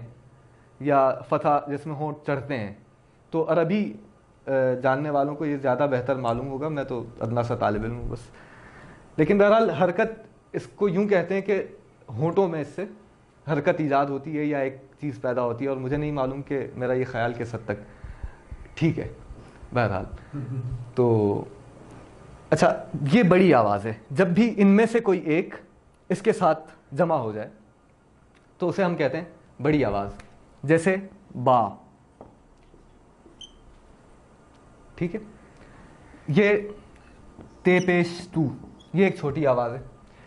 یا فتح جس میں ہونٹ چڑھتے ہیں. تو عربی جاننے والوں کو یہ زیادہ بہتر معلوم ہوگا، میں تو ادنا سا طالب علم ہوں بس. لیکن بہرحال حرکت اس کو یوں کہتے ہیں کہ ہونٹوں میں اس سے حرکت ایجاد ہوتی ہے یا ایک چیز پیدا ہوتی ہے. اور مجھے نہیں معلوم کہ میرا یہ خیال کس حد تک ٹھیک ہے. بہرحال تو اچھا، یہ بڑی آواز ہے. جب بھی ان میں سے کوئی ایک اس کے ساتھ جمع ہو جائے تو اسے ہم کہتے ہیں بڑی آواز. جیسے با. ٹھیک ہے، یہ تے پیش تو، یہ ایک چھوٹی آواز ہے.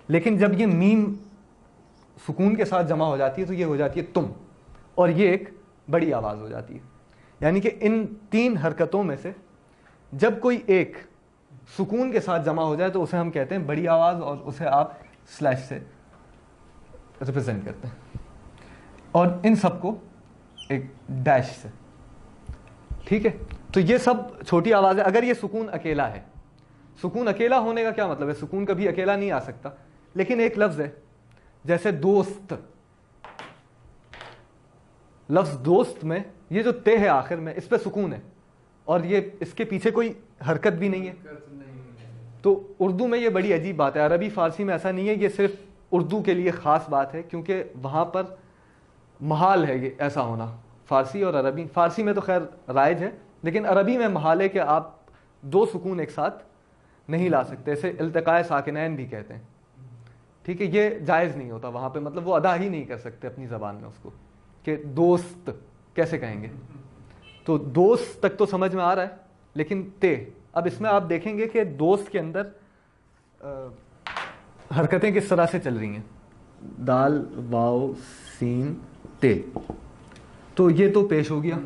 لیکن جب یہ میم سکون کے ساتھ جمع ہو جاتی ہے تو یہ ہو جاتی ہے تم، اور یہ ایک بڑی آواز ہو جاتی ہے. یعنی کہ ان تین حرکتوں میں سے جب کوئی ایک سکون کے ساتھ جمع ہو جائے تو اسے ہم کہتے ہیں بڑی آواز، اور اسے آپ سلیش سے ریپرزینٹ کرتے ہیں، اور ان سب کو ایک ڈیش سے. ٹھیک ہے، تو یہ سب چھوٹی آواز ہے. اگر یہ سکون اکیلا ہے، سکون اکیلا ہونے کا کیا مطلب ہے؟ سکون کبھی اکیلا نہیں آ سکتا. لیکن ایک لفظ ہے جیسے دوست. لفظ دوست میں یہ جو تے ہے آخر میں، اس پہ سکون ہے اور یہ اس کے پیچھے کوئی حرکت بھی نہیں ہے. تو اردو میں یہ بڑی عجیب بات ہے. عربی فارسی میں ایسا نہیں ہے. یہ صرف اردو کے لیے خاص بات ہے کیونکہ وہاں پر محال ہے یہ ایسا ہونا. فارسی اور عربی، فارسی میں تو خیر رائج ہے، لیکن عربی میں محال ہے کہ آپ دو سکون ایک ساتھ نہیں لا سکتے، اسے التقاء ساکنین بھی کہتے ہیں، ٹھیک ہے، یہ جائز نہیں ہوتا وہاں پہ، مطلب وہ ادا ہی نہیں کر سکتے اپنی زبان میں اس کو، کہ دوست کیسے کہیں گے. تو دوست تک تو سمجھ میں آ رہا ہے، لیکن تے، اب اس میں آپ دیکھیں گے کہ دوست کے اندر حرکتیں کس طرح سے چل رہی ہیں، دال واو سین تے، تو یہ تو پیش ہو گیا،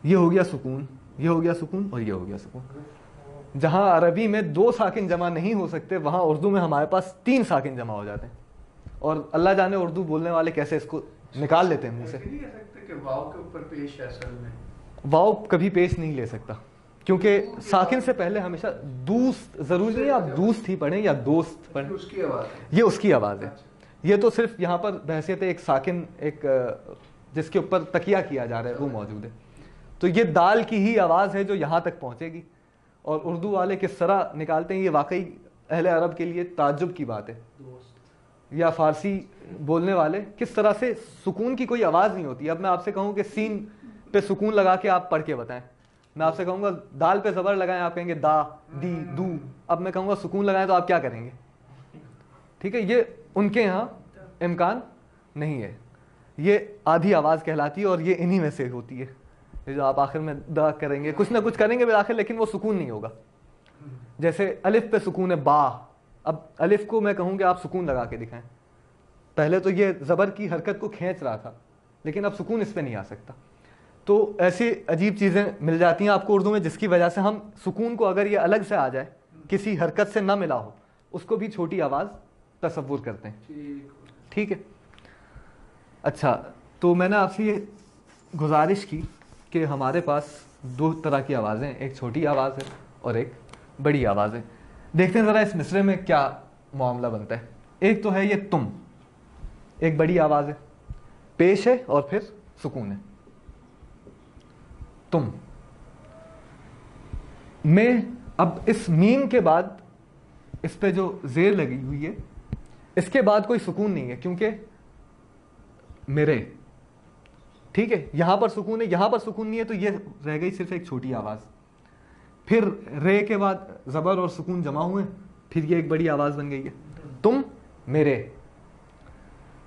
یہ ہو گیا سکون، یہ ہو گیا سکون، اور یہ ہو گیا سکون. جہاں عربی میں دو ساکن جمع نہیں ہو سکتے، وہاں اردو میں ہمارے پاس 3 ساکن جمع ہو جاتے ہیں، اور اللہ جانے اردو بولنے والے کیسے اس کو نکال لیتے ہیں منہ سے. واو کے اوپر پیش ہے اصل میں، واو کبھی پیش نہیں لے سکتا، کیونکہ ساکن سے پہلے ہمیشہ دوست، ضروری نہیں آپ دوست ہی پڑھیں یا دوست پڑھیں، اس کی آواز ہے، یہ اس کی آواز ہے. یہ تو صرف یہاں پر بحیثیت ایک ساکن، ایک جس کے اوپر تکیہ کیا جا رہا ہے وہ موجود ہے. تو یہ دال کی ہی آواز ہے جو یہاں تک پہنچے گی، اور اردو والے کس طرح نکالتے ہیں یہ واقعی اہل عرب کے لیے تعجب کی بات ہے. یا فارسی بولنے والے کس طرح سے سکون کی کوئی آواز نہیں ہوتی. اب میں آپ سے کہوں کہ سین پہ سکون لگا کے آپ پڑھ کے بتائیں، میں آپ سے کہوں گا دال پہ زبر لگائیں، آپ کہیں گے دا دی دو. اب میں کہوں گا سکون لگائیں تو آپ کیا کریں گے؟ ٹھیک ہے، یہ ان کے یہاں امکان نہیں ہے. یہ آدھی آواز کہلاتی ہے، اور یہ انہی میں سے ہوتی ہے جو آپ آخر میں دا کریں گے، کچھ نہ کچھ کریں گے بالآخر، لیکن وہ سکون نہیں ہوگا. جیسے الف پہ سکون ہے با، اب الف کو میں کہوں کہ آپ سکون لگا کے دکھائیں، پہلے تو یہ زبر کی حرکت کو کھینچ رہا تھا، لیکن اب سکون اس پہ نہیں آ سکتا. تو ایسی عجیب چیزیں مل جاتی ہیں آپ کو اردو میں، جس کی وجہ سے ہم سکون کو اگر یہ الگ سے آ جائے، کسی حرکت سے نہ ملا ہو، اس کو بھی چھوٹی آواز تصور کرتے ہیں. ٹھیک ہے، اچھا، تو میں نے آپ سے یہ گزارش کی کہ ہمارے پاس 2 طرح کی آوازیں، ایک چھوٹی آواز ہے اور ایک بڑی آواز ہے. دیکھتے ہیں ذرا اس مصرے میں کیا معاملہ بنتا ہے. ایک تو ہے یہ تم، ایک بڑی آواز ہے، پیش ہے اور پھر سکون ہے. تم میں، اب اس میم کے بعد اس پہ جو زیر لگی ہوئی ہے، اس کے بعد کوئی سکون نہیں ہے، کیونکہ میرے، ٹھیک ہے، یہاں پر سکون ہے، یہاں پر سکون نہیں ہے، تو یہ رہ گئی صرف ایک چھوٹی آواز. پھر رے کے بعد زبر اور سکون جمع ہوئے، پھر یہ ایک بڑی آواز بن گئی ہے، تم میرے.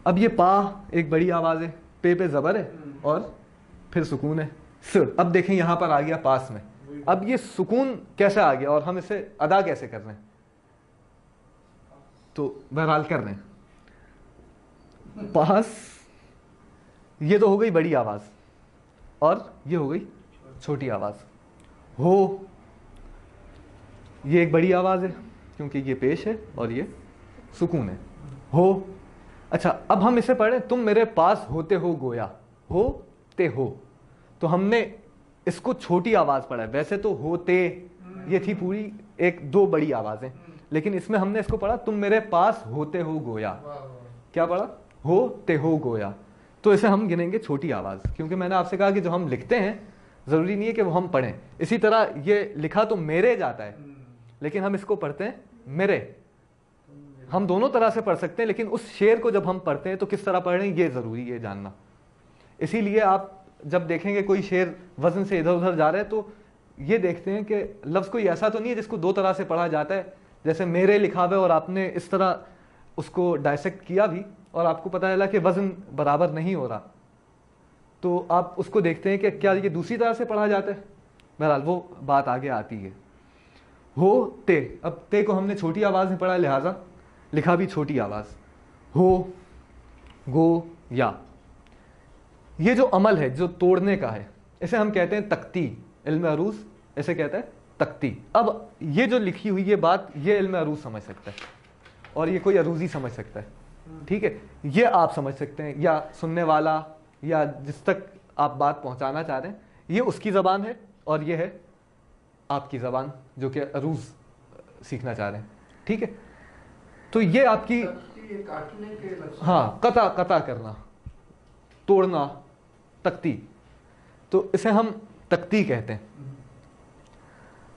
اب یہ پا ایک بڑی آواز ہے، پے پہ زبر ہے اور پھر سکون ہے. اب دیکھیں یہاں پر آ گیا پاس میں، اب یہ سکون کیسے آ گیا اور ہم اسے ادا کیسے کر رہے ہیں؟ تو بہرحال کر رہے ہیں. پاس، یہ تو ہو گئی بڑی آواز، اور یہ ہو گئی چھوٹی آواز. ہو، یہ ایک بڑی آواز ہے کیونکہ یہ پیش ہے اور یہ سکون ہے. ہو، اچھا، اب ہم اسے پڑھیں، تم میرے پاس ہوتے ہو گویا، ہو تے ہو، تو ہم نے اس کو چھوٹی آواز پڑھا ہے. ویسے تو ہوتے یہ تھی پوری 1-2 بڑی آوازیں، لیکن اس میں ہم نے اس کو پڑھا تم میرے پاس ہوتے ہو گویا. کیا پڑھا؟ ہوتے ہو گویا. تو اسے ہم گنیں گے چھوٹی آواز، کیونکہ میں نے آپ سے کہا کہ جو ہم لکھتے ہیں ضروری نہیں ہے کہ وہ ہم پڑھیں. اسی طرح یہ لکھا تو میرے جاتا ہے، لیکن ہم اس کو پڑھتے ہیں میرے. ہم دونوں طرح سے پڑھ سکتے ہیں، لیکن اس شعر کو جب ہم پڑھتے ہیں تو کس طرح پڑھ رہے ہیں یہ ضروری ہے جاننا. اسی لیے آپ جب دیکھیں گے کوئی شعر وزن سے ادھر ادھر جا رہا ہے تو یہ دیکھتے ہیں کہ لفظ کوئی ایسا تو نہیں ہے جس کو 2 طرح سے پڑھا جاتا ہے. جیسے میرے لکھا ہوا ہے اور آپ نے اس طرح اس کو ڈائسیکٹ کیا بھی اور آپ کو پتہ چلا کہ وزن برابر نہیں ہو رہا، تو آپ اس کو دیکھتے ہیں کہ کیا یہ دوسری طرح سے پڑھا جاتا ہے. بہرحال وہ بات آگے آتی ہے. ہو تے، اب تے کو ہم نے چھوٹی آواز میں پڑھا، لہٰذا لکھا بھی چھوٹی آواز. ہو گو یا، یہ جو عمل ہے جو توڑنے کا ہے اسے ہم کہتے ہیں تختی. علم عروض اسے کہتا ہے تختی. اب یہ جو لکھی ہوئی یہ بات یہ علم عروض سمجھ سکتا ہے اور یہ کوئی عروضی سمجھ سکتا ہے. ٹھیک ہے، یہ آپ سمجھ سکتے ہیں، یا سننے والا یا جس تک آپ بات پہنچانا چاہ رہے ہیں، یہ اس کی زبان ہے اور یہ ہے آپ کی زبان جو کہ عروض سیکھنا چاہ رہے ہیں. ٹھیک ہے، تو یہ آپ کی، ہاں، قطع کرنا، توڑنا، تختی، تو اسے ہم تختی کہتے ہیں.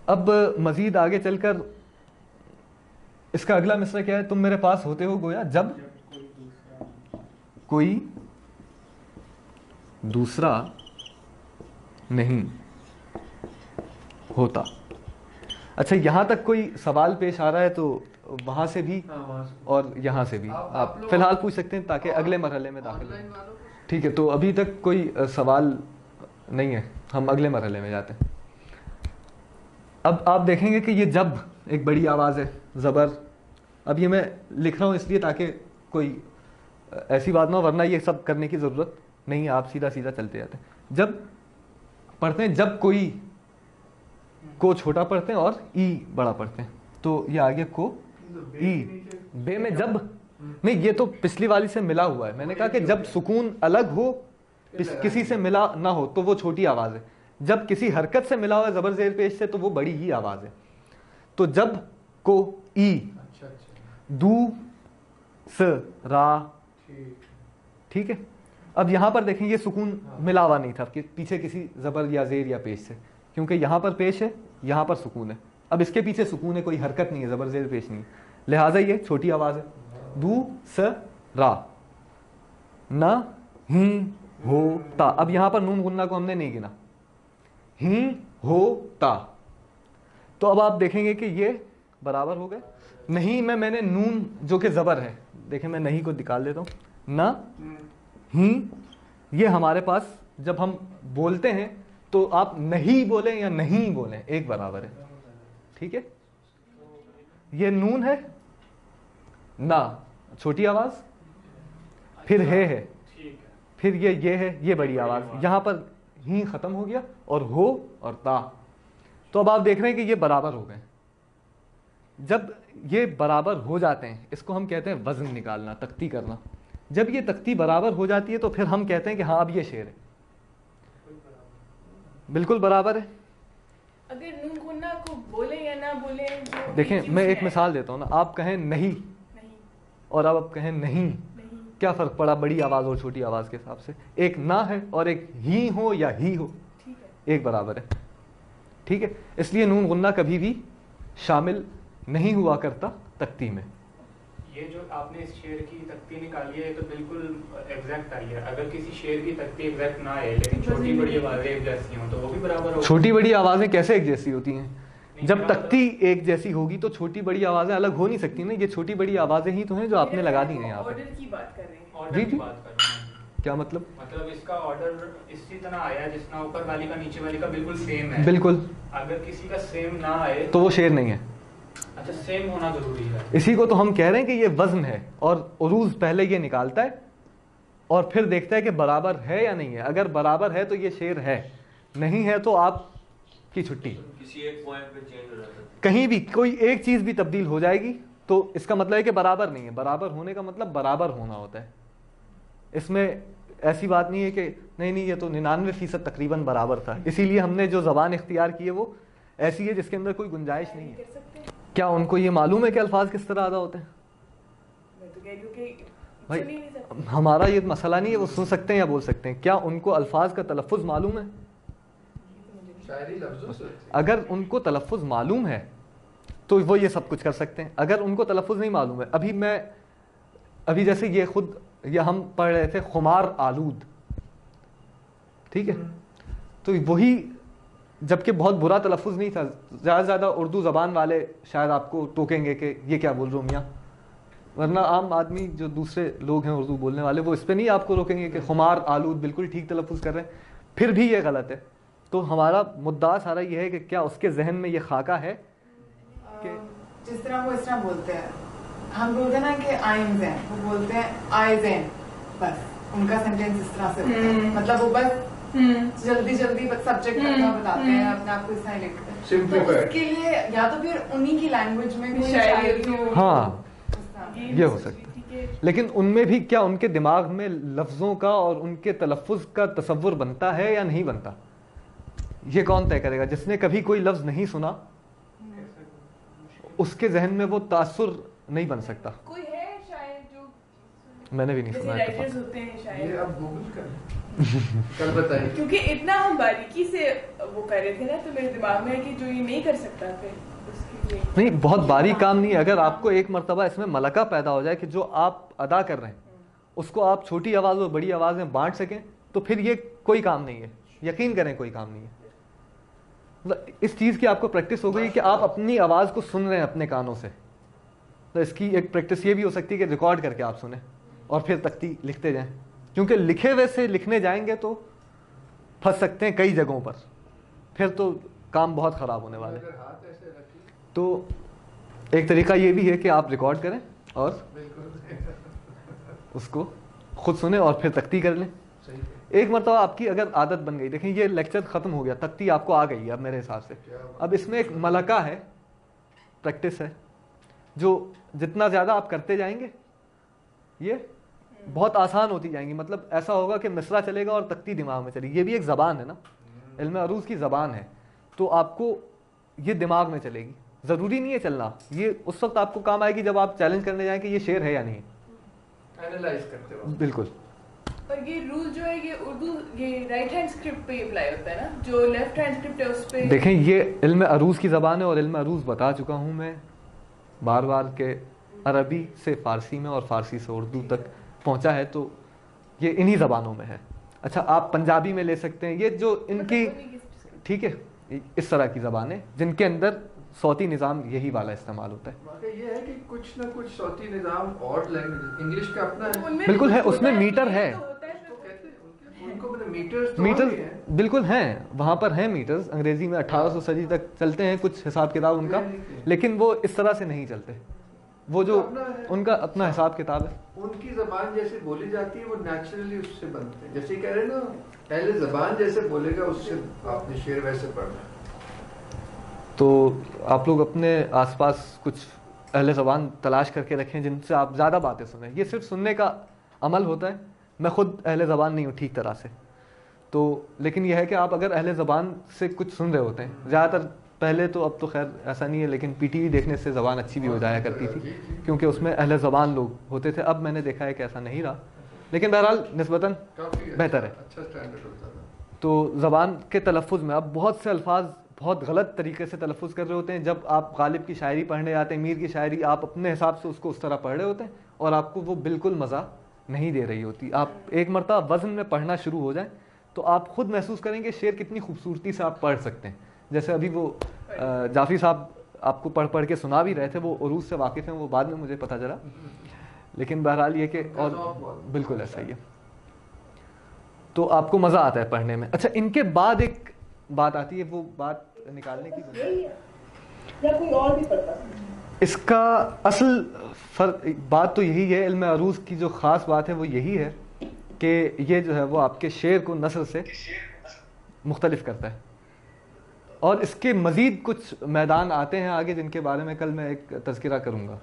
اب مزید آگے چل کر اس کا اگلا مصرع کیا ہے؟ تم میرے پاس ہوتے ہو گویا جب کوئی دوسرا نہیں ہوتا. اچھا یہاں تک کوئی سوال پیش آ رہا ہے تو وہاں سے بھی اور یہاں سے بھی آپ فی الحال پوچھ سکتے ہیں تاکہ اگلے مرحلے میں داخل ہوں. ٹھیک ہے, تو ابھی تک کوئی سوال نہیں ہے, ہم اگلے مرحلے میں جاتے ہیں. اب آپ دیکھیں گے کہ یہ جب ایک بڑی آواز ہے, زبر. اب یہ میں لکھ رہا ہوں اس لیے تاکہ کوئی ایسی بات نہ ہو, ورنہ یہ سب کرنے کی ضرورت نہیں ہے, آپ سیدھا سیدھا چلتے جاتے ہیں. جب پڑھتے ہیں, جب کوئی کو چھوٹا پڑھتے ہیں اور ای بڑا پڑھتے ہیں, تو یہ آگے کو ای. بے میں جب نہیں, یہ تو پچھلی والی سے ملا ہوا ہے. میں نے کہا کہ جب سکون الگ ہو, کسی سے ملا نہ ہو, تو وہ چھوٹی آواز ہے. جب کسی حرکت سے ملا ہوا ہے زبر زیر پیش سے, تو وہ بڑی ہی آواز ہے. تو جب کو ای, دو س را, ٹھیک ہے. اب یہاں پر دیکھیں یہ سکون ملا ہوا نہیں تھا کہ پیچھے کسی زبر یا زیر یا پیش سے, کیونکہ یہاں پر پیش ہے, یہاں پر سکون ہے. اب اس کے پیچھے سکون ہے, کوئی حرکت نہیں ہے, زبر زیر پیش نہیں, لہٰذا یہ چھوٹی آواز ہے. دو س را, نہ ہی ہو تا. اب یہاں پر نون غنہ کو ہم نے نہیں گنا, ہی ہو تا. تو اب آپ دیکھیں گے کہ یہ برابر ہو گئے. نہیں میں نے نون جو کہ زبر ہے, دیکھیں میں نہیں کو نکال دیتا ہوں, نہ ہی, یہ ہمارے پاس جب ہم بولتے ہیں تو آپ نہیں بولیں یا نہیں بولیں ایک برابر ہے, ٹھیک ہے. یہ نون ہے, نہ چھوٹی آواز, پھر ہے, پھر یہ ہے, یہ بڑی آواز. یہاں پر ہی ختم ہو گیا اور ہو اور تا. تو اب آپ دیکھ رہے ہیں کہ یہ برابر ہو گئے. جب یہ برابر ہو جاتے ہیں, اس کو ہم کہتے ہیں وزن نکالنا, تختی کرنا. جب یہ تختی برابر ہو جاتی ہے تو پھر ہم کہتے ہیں کہ ہاں اب یہ شعر ہے, بالکل برابر ہے. اگر نون غنہ کو بولیں یا نہ بولیں, دیکھیں میں ایک مثال دیتا ہوں نا, آپ کہیں نہیں اور اب کہیں نہیں, کیا فرق پڑا بڑی آواز اور چھوٹی آواز کے حساب سے؟ ایک نہ ہے اور ایک ہی ہو یا ہی ہو, ایک برابر ہے, ٹھیک ہے. اس لیے نون غنہ کبھی بھی شامل نہیں ہوا کرتا تختی میں. یہ جو آپ نے اس شعر کی تختی نکالی ہے تو بالکل ایگزیکٹ آئی ہے. اگر کسی شعر کی تختی ایگزیکٹ نہ آئے لیکن چھوٹی بڑی آوازیں ایک جیسی ہوں تو وہ بھی برابر ہوگی. چھوٹی بڑی آوازیں کیسے ایک جیسی ہوتی ہیں؟ جب تختی ایک جیسی ہوگی تو چھوٹی بڑی آوازیں الگ ہو نہیں سکتی نا. یہ چھوٹی بڑی آوازیں ہی تو ہیں جو آپ نے لگا دی ہیں یہاں پہ. آرڈر کی بات کر رہے ہیں. آرڈر کی بات کر رہے ہیں. کیا مطلب؟ مطلب اس کا آرڈر اسی طرح آیا جس طرح اوپر والی کا نیچے والی کا بالکل سیم ہے. بالکل. اگر کسی کا سیم نہ آئے تو وہ شعر نہیں ہے. اچھا, سیم ہونا ضروری ہے. اسی کو تو ہم کہہ رہے ہیں کہ یہ وزن ہے, اور عروض پہلے یہ نکالتا ہے اور پھر دیکھتا ہے کہ برابر ہے یا نہیں ہے. اگر برابر ہے تو یہ شعر ہے, نہیں ہے تو آپ کی چھٹی. کسی ایک پوائنٹ پہ چینج ہو جاتا ہے, کہیں بھی کوئی ایک چیز بھی تبدیل ہو جائے گی تو اس کا مطلب ہے کہ برابر نہیں ہے. برابر ہونے کا مطلب برابر ہونا ہوتا ہے. اس میں ایسی بات نہیں ہے کہ نہیں یہ تو 99% تقریباً برابر تھا. اسی لیے ہم نے جو زبان اختیار کی ہے وہ ایسی ہے جس کے اندر کوئی گنجائش نہیں ہے. کیا ان کو یہ معلوم ہے کہ الفاظ کس طرح ادا ہوتے ہیں؟ بھائی ہمارا یہ مسئلہ نہیں ہے, وہ سن سکتے ہیں یا بول سکتے ہیں. کیا ان کو الفاظ کا تلفظ معلوم ہے؟ اگر ان کو تلفظ معلوم ہے تو وہ یہ سب کچھ کر سکتے ہیں. اگر ان کو تلفظ نہیں معلوم ہے, ابھی جیسے یہ ہم پڑھ رہے تھے خمار آلود, ٹھیک ہے, تو وہی جبکہ بہت برا تلفظ نہیں تھا. زیادہ سے زیادہ اردو زبان والے شاید آپ کو ٹوکیں گے کہ یہ کیا بول رہے ہو میاں, ورنہ عام آدمی جو دوسرے لوگ ہیں اردو بولنے والے وہ اس پہ نہیں آپ کو روکیں گے کہ خمار آلود بالکل ٹھیک تلفظ کر رہے ہیں. پھر بھی یہ غلط ہے. تو ہمارا مدعا سارا یہ ہے کہ کیا اس کے ذہن میں یہ خاکہ ہے کہ جس طرح وہ اس طرح بولتے ہیں, ہم بولتے ہیں نا کہ آئین زین, وہ بولتے ہیں آئے زین, بس ان کا سینٹینس اس طرح سے ہوتا ہے. مطلب وہ بس جلدی سبجیکٹ بتاتے ہیں, اپنے آپ کو اس طرح لکھتے ہیں. تو اس کے لیے یا تو پھر انہی کی لینگویج میں کوئی شاعری ہو, ہاں یہ ہو سکتا ہے. لیکن ان میں بھی کیا ان کے دماغ میں لفظوں کا اور ان کے تلفظ کا تصور بنتا ہے یا نہیں بنتا, یہ کون طے کرے گا؟ جس نے کبھی کوئی لفظ نہیں سنا اس کے ذہن میں وہ تاثر نہیں بن سکتا. کوئی ہے شاعر جو میں نے بھی نہیں سنا. رائٹرز ہوتے ہیں شاعر, یہ اب گوگل کریں کل بتائیے, کیونکہ اتنا ہم باریکی سے وہ کر رہے تھے نا, تو میرے دماغ میں ہے کہ جو یہ نہیں کر سکتا پھر اس کے لیے نہیں, بہت باریک کام نہیں ہے. اگر آپ کو ایک مرتبہ اس میں ملکہ پیدا ہو جائے کہ جو آپ ادا کر رہے ہیں اس کو آپ چھوٹی آواز اور بڑی آواز میں بانٹ سکیں تو پھر یہ کوئی کام نہیں ہے. یقین کریں کوئی کام نہیں ہے. مطلب اس چیز کی آپ کو پریکٹس ہو گئی کہ آپ اپنی آواز کو سن رہے ہیں اپنے کانوں سے. تو اس کی ایک پریکٹس یہ بھی ہو سکتی ہے کہ ریکارڈ کر کے آپ سنیں اور پھر تختی لکھتے جائیں, کیونکہ لکھے ہوئے سے لکھنے جائیں گے تو پھنس سکتے ہیں کئی جگہوں پر, پھر تو کام بہت خراب ہونے والے. تو ایک طریقہ یہ بھی ہے کہ آپ ریکارڈ کریں اور اس کو خود سنیں اور پھر تختی کر لیں. ایک مرتبہ آپ کی اگر عادت بن گئی, دیکھیں یہ لیکچر ختم ہو گیا, تختی آپ کو آ گئی ہے اب میرے حساب سے. اب اس میں ایک ملکہ ہے, پریکٹس ہے, جو جتنا زیادہ آپ کرتے جائیں گے یہ بہت آسان ہوتی جائیں گی. مطلب ایسا ہوگا کہ مصرع چلے گا اور تختی دماغ میں چلے گی. یہ بھی ایک زبان ہے نا, علم عروض کی زبان ہے, تو آپ کو یہ دماغ میں چلے گی. ضروری نہیں ہے چلنا, یہ اس وقت آپ کو کام آئے گی جب آپ چیلنج کرنے جائیں کہ یہ شعر ہے یا نہیں, اینالائز کرتے ہو. بالکل. اور یہ رول جو ہے یہ اردو یہ رائٹ ہینڈ اسکرپٹ پہ اپلائی ہوتا ہے نا, جو لیفٹ ہینڈ اسکرپٹ ہے اس پہ. دیکھیں یہ علم عروض کی زبان ہے, اور علم عروض بتا چکا ہوں میں بار بار کہ عربی سے فارسی میں اور فارسی سے اردو تک پہنچا ہے, تو یہ انہی زبانوں میں ہے. اچھا آپ پنجابی میں لے سکتے ہیں, یہ جو ان کی ٹھیک ہے اس طرح کی زبانیں جن کے اندر صوتی نظام یہی والا استعمال ہوتا ہے. واقعی یہ ہے کہ کچھ نہ کچھ صوتی نظام اور لینگویج انگلش کا اپنا ہے, بالکل ہے, اس میں میٹر ہے, ان کو میٹرز میٹر بالکل ہیں, وہاں پر ہیں میٹرز. انگریزی میں 1800 صدی تک چلتے ہیں کچھ حساب کتاب ان کا, لیکن وہ اس طرح سے نہیں چلتے. وہ جو ان کا اپنا حساب کتاب ہے, ان کی زبان جیسے بولی جاتی ہے وہ نیچرلی اس سے بنتے ہیں. جیسے کہہ رہے ہیں نا اہل زبان جیسے بولے گا اس سے آپ نے شعر ویسے پڑھنا ہے. تو آپ لوگ اپنے آس پاس کچھ اہل زبان تلاش کر کے رکھیں جن سے آپ زیادہ باتیں سنیں. یہ صرف سننے کا عمل ہوتا ہے. میں خود اہل زبان نہیں ہوں ٹھیک طرح سے, تو لیکن یہ ہے کہ آپ اگر اہل زبان سے کچھ سن رہے ہوتے ہیں, زیادہ تر پہلے تو, اب تو خیر ایسا نہیں ہے, لیکن پی ٹی وی دیکھنے سے زبان اچھی بھی ہو جایا کرتی تھی کیونکہ اس میں اہل زبان لوگ ہوتے تھے. اب میں نے دیکھا ہے کہ ایسا نہیں رہا, لیکن بہرحال نسبتاً بہتر ہے. تو زبان کے تلفظ میں اب بہت سے الفاظ بہت غلط طریقے سے تلفظ کر رہے ہوتے ہیں. جب آپ غالب کی شاعری پڑھنے جاتے ہیں, میر کی شاعری, آپ اپنے حساب سے اس کو اس طرح پڑھ رہے ہوتے ہیں اور آپ کو وہ بالکل مزہ نہیں دے رہی ہوتی. آپ ایک مرتبہ وزن میں پڑھنا شروع ہو جائیں تو آپ خود محسوس کریں گے شعر کتنی خوبصورتی سے آپ پڑھ سکتے ہیں. جیسے ابھی وہ جعفری صاحب آپ کو پڑھ پڑھ کے سنا بھی رہے تھے, وہ عروض سے واقف ہیں, وہ بعد میں مجھے پتہ چلا, لیکن بہرحال یہ کہ اور بالکل ایسا ہی ہے. تو آپ کو مزہ آتا ہے پڑھنے میں. اچھا ان کے بعد ایک بات آتی ہے, وہ بات نکالنے کی اس کا اصل فرق بات تو یہی ہے. علم عروض کی جو خاص بات ہے وہ یہی ہے کہ یہ جو ہے وہ آپ کے شعر کو نثر سے مختلف کرتا ہے. اور اس کے مزید کچھ میدان آتے ہیں آگے جن کے بارے میں کل میں ایک تذکرہ کروں گا,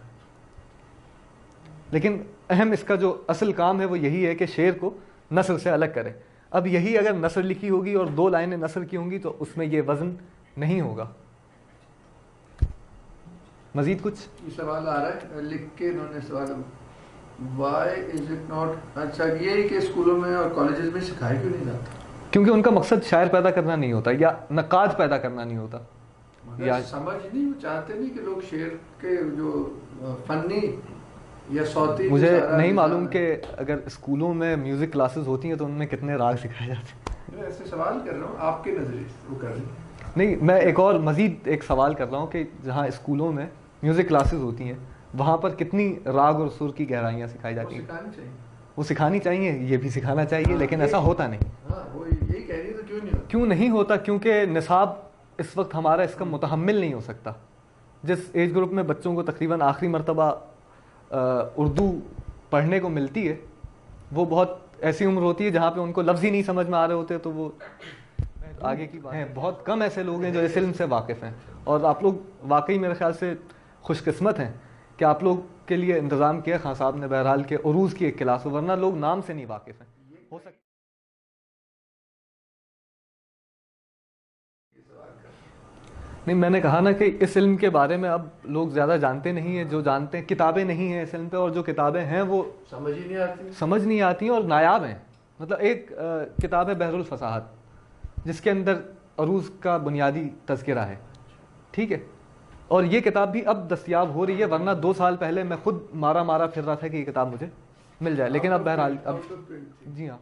لیکن اہم اس کا جو اصل کام ہے وہ یہی ہے کہ شعر کو نثر سے الگ کرے. اب یہی اگر نثر لکھی ہوگی اور 2 لائنیں نثر کی ہوں گی تو اس میں یہ وزن نہیں ہوگا. مزید کچھ یہ سوال آ رہا ہے لکھ کے انہوں نے سوال, وائی از اٹ ناٹ, اچھا یہ کہ اسکولوں میں اور کالجز میں سکھایا کیوں نہیں جاتا؟ کیونکہ ان کا مقصد شاعر پیدا کرنا نہیں ہوتا یا نقاد پیدا کرنا نہیں ہوتا. یا سمجھ نہیں, وہ چاہتے نہیں کہ لوگ شعر کے جو فنی یا صوتی, مجھے نہیں معلوم کہ اگر اسکولوں میں میوزک کلاسز ہوتی ہیں تو ان میں کتنے راگ سکھائے جاتے ہیں. میں ایسے سوال کر رہا ہوں آپ کے نظریے سے, وہ کر رہے ہیں. نہیں, میں ایک اور مزید ایک سوال کر رہا ہوں کہ جہاں اسکولوں میں میوزک کلاسز ہوتی ہیں وہاں پر کتنی راگ اور سر کی گہرائیاں سکھائی جاتی ہیں. وہ سکھانی چاہیے, یہ بھی سکھانا چاہیے, لیکن ایسا ہوتا نہیں. ہاں وہ یہی کہہ رہی ہے, تو کیوں نہیں ہوتا؟ کیونکہ نصاب اس وقت ہمارا اس کا متحمل نہیں ہو سکتا. جس ایج گروپ میں بچوں کو تقریباً آخری مرتبہ اردو پڑھنے کو ملتی ہے وہ بہت ایسی عمر ہوتی ہے جہاں پہ ان کو لفظ ہی نہیں سمجھ میں آ رہے ہوتے, تو وہ آگے کی بات ہے. بہت کم ایسے لوگ ہیں جو اس علم سے واقف ہیں, اور آپ لوگ واقعی میرے خیال سے خوش قسمت ہیں کہ آپ لوگ کے لیے انتظام کیا خان صاحب نے بہرحال کے عروض کی ایک کلاس ہو, ورنہ لوگ نام سے نہیں واقف ہیں. ہو سکتا نہیں, میں نے کہا نا کہ اس علم کے بارے میں اب لوگ زیادہ جانتے نہیں ہیں. جو جانتے ہیں کتابیں نہیں ہیں اس علم پہ, اور جو کتابیں ہیں وہ سمجھ ہی نہیں آتی ہیں اور نایاب ہیں. مطلب ایک کتاب ہے بحر الفصاحت جس کے اندر عروض کا بنیادی تذکرہ ہے, ٹھیک ہے, اور یہ کتاب بھی اب دستیاب ہو رہی ہے, ورنہ 2 سال پہلے میں خود مارا پھر رہا تھا کہ یہ کتاب مجھے مل جائے, لیکن اب بہرحال اب جی ہاں